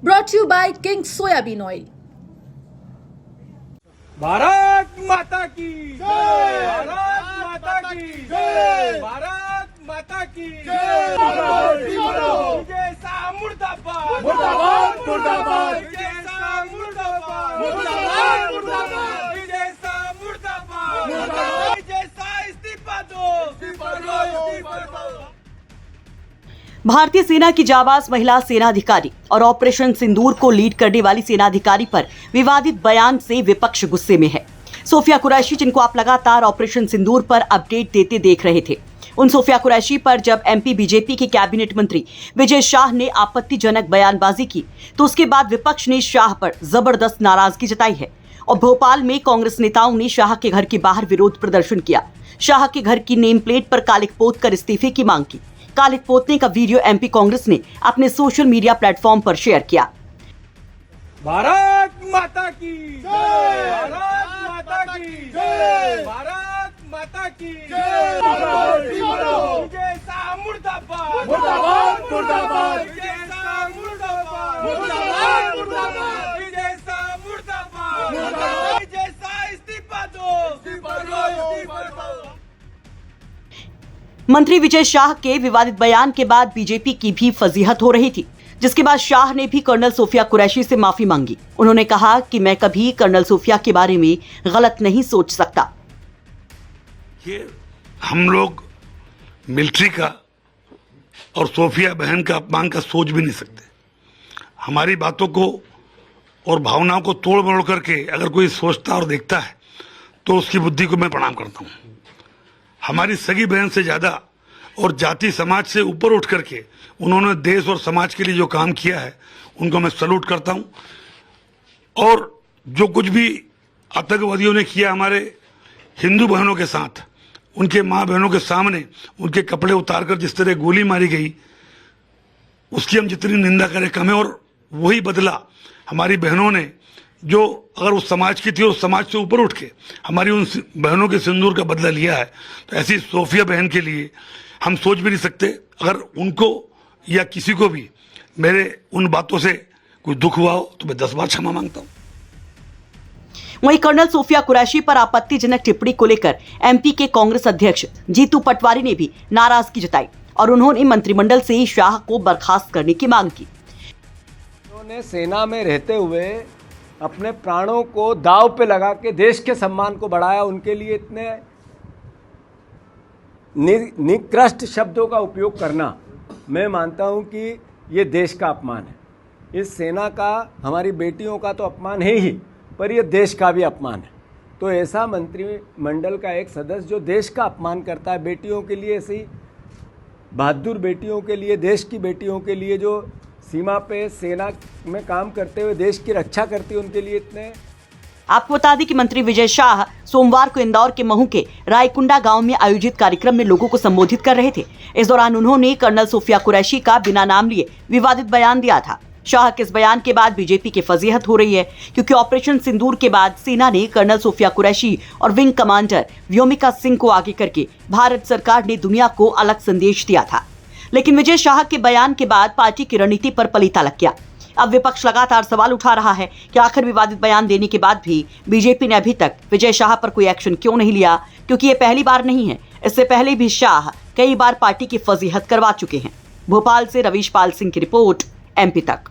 Brought to you by King Soybean Oil. Bharat माता की जय, भारत माता की जय, भारत माता की जय, विजय शाह मुर्दाबाद, मुर्दाबाद, मुर्दाबाद, विजय शाह मुर्दाबाद, मुर्दाबाद, मुर्दाबाद, विजय शाह मुर्दाबाद, मुर्दाबाद, विजय शाह इस्तीफा दो, इस्तीफा दो, इस्तीफा दो। भारतीय सेना की जाबाज महिला सेनाधिकारी और ऑपरेशन सिंदूर को लीड करने वाली सेनाधिकारी पर विवादित बयान से विपक्ष गुस्से में है। सोफिया कुरैशी, जिनको आप लगातार ऑपरेशन सिंदूर पर अपडेट देते देख रहे थे, उन सोफिया कुरैशी पर जब एमपी बीजेपी के कैबिनेट मंत्री विजय शाह ने आपत्तिजनक बयानबाजी की तो उसके बाद विपक्ष ने शाह पर जबरदस्त नाराजगी जताई है और भोपाल में कांग्रेस नेताओं ने शाह के घर के बाहर विरोध प्रदर्शन किया। शाह के घर की नेम प्लेट पर कालिख पोत कर इस्तीफे की मांग की। कालिख पोतने का वीडियो एमपी कांग्रेस ने अपने सोशल मीडिया प्लेटफॉर्म पर शेयर किया। भारत माता की जय, भारत माता की जय, भारत माता की जय, विजय शाह मुर्दाबाद, मुर्दाबाद, मुर्दाबाद, विजय शाह मुर्दाबाद, मुर्दाबाद, मुर्दाबाद, विजय शाह मुर्दाबाद, मुर्दाबाद, विजय शाह इस्तीफा दो, इस्तीफा दो, इस्तीफा दो। मंत्री विजय शाह के विवादित बयान के बाद बीजेपी की भी फजीहत हो रही थी, जिसके बाद शाह ने भी कर्नल सोफिया कुरैशी से माफी मांगी। उन्होंने कहा कि मैं कभी कर्नल सोफिया के बारे में गलत नहीं सोच सकता। ये हम लोग मिलिट्री का और सोफिया बहन का अपमान का सोच भी नहीं सकते। हमारी बातों को और भावनाओं को तोड़ मरोड़ करके अगर कोई सोचता और देखता है तो उसकी बुद्धि को मैं प्रणाम करता हूँ। हमारी सगी बहन से ज्यादा और जाति समाज से ऊपर उठ करके उन्होंने देश और समाज के लिए जो काम किया है उनको मैं सैल्यूट करता हूं। और जो कुछ भी आतंकवादियों ने किया हमारे हिंदू बहनों के साथ, उनके माँ बहनों के सामने उनके कपड़े उतारकर जिस तरह गोली मारी गई, उसकी हम जितनी निंदा करें कम है। और वही बदला हमारी बहनों ने, जो अगर उस समाज की थी, उस समाज से ऊपर उठ के हमारी उन बहनों के सिंदूर का बदला लिया है। तो ऐसी सोफिया बहन के लिए हम सोच भी नहीं सकते। अगर उनको या किसी को भी मेरे उन बातों से कोई दुख हुआ हो तो मैं 10 बार क्षमा मांगता हूं। वहीं कर्नल सोफिया कुरैशी पर आपत्तिजनक टिप्पणी को लेकर एमपी के कांग्रेस अध्यक्ष जीतू पटवारी ने भी नाराजगी जताई और उन्होंने मंत्रिमंडल से शाह को बर्खास्त करने की मांग की। उन्होंने सेना में रहते हुए अपने प्राणों को दांव पे लगा के देश के सम्मान को बढ़ाया। उनके लिए इतने निकृष्ट शब्दों का उपयोग करना, मैं मानता हूं कि ये देश का अपमान है। इस सेना का, हमारी बेटियों का तो अपमान है ही, पर ये देश का भी अपमान है। तो ऐसा मंत्रिमंडल का एक सदस्य जो देश का अपमान करता है, बेटियों के लिए, ऐसी बहादुर बेटियों के लिए, देश की बेटियों के लिए जो सीमा पे सेना में काम करते हुए देश की रक्षा करती है, उनके लिए इतने। आपको बता दें कि मंत्री विजय शाह सोमवार को इंदौर के महू के रायकुंडा गांव में आयोजित कार्यक्रम में लोगों को संबोधित कर रहे थे। इस दौरान उन्होंने कर्नल सोफिया कुरैशी का बिना नाम लिए विवादित बयान दिया था। शाह के इस बयान के बाद बीजेपी की फजीहत हो रही है, क्योंकि ऑपरेशन सिंदूर के बाद सेना ने कर्नल सोफिया कुरैशी और विंग कमांडर व्योमिका सिंह को आगे करके भारत सरकार ने दुनिया को अलग संदेश दिया था। लेकिन विजय शाह के बयान के बाद पार्टी की रणनीति पर पलीता लग गया। अब विपक्ष लगातार सवाल उठा रहा है कि आखिर विवादित बयान देने के बाद भी बीजेपी ने अभी तक विजय शाह पर कोई एक्शन क्यों नहीं लिया, क्योंकि ये पहली बार नहीं है। इससे पहले भी शाह कई बार पार्टी की फजीहत करवा चुके हैं। भोपाल से रवीश पाल सिंह की रिपोर्ट, एमपी तक।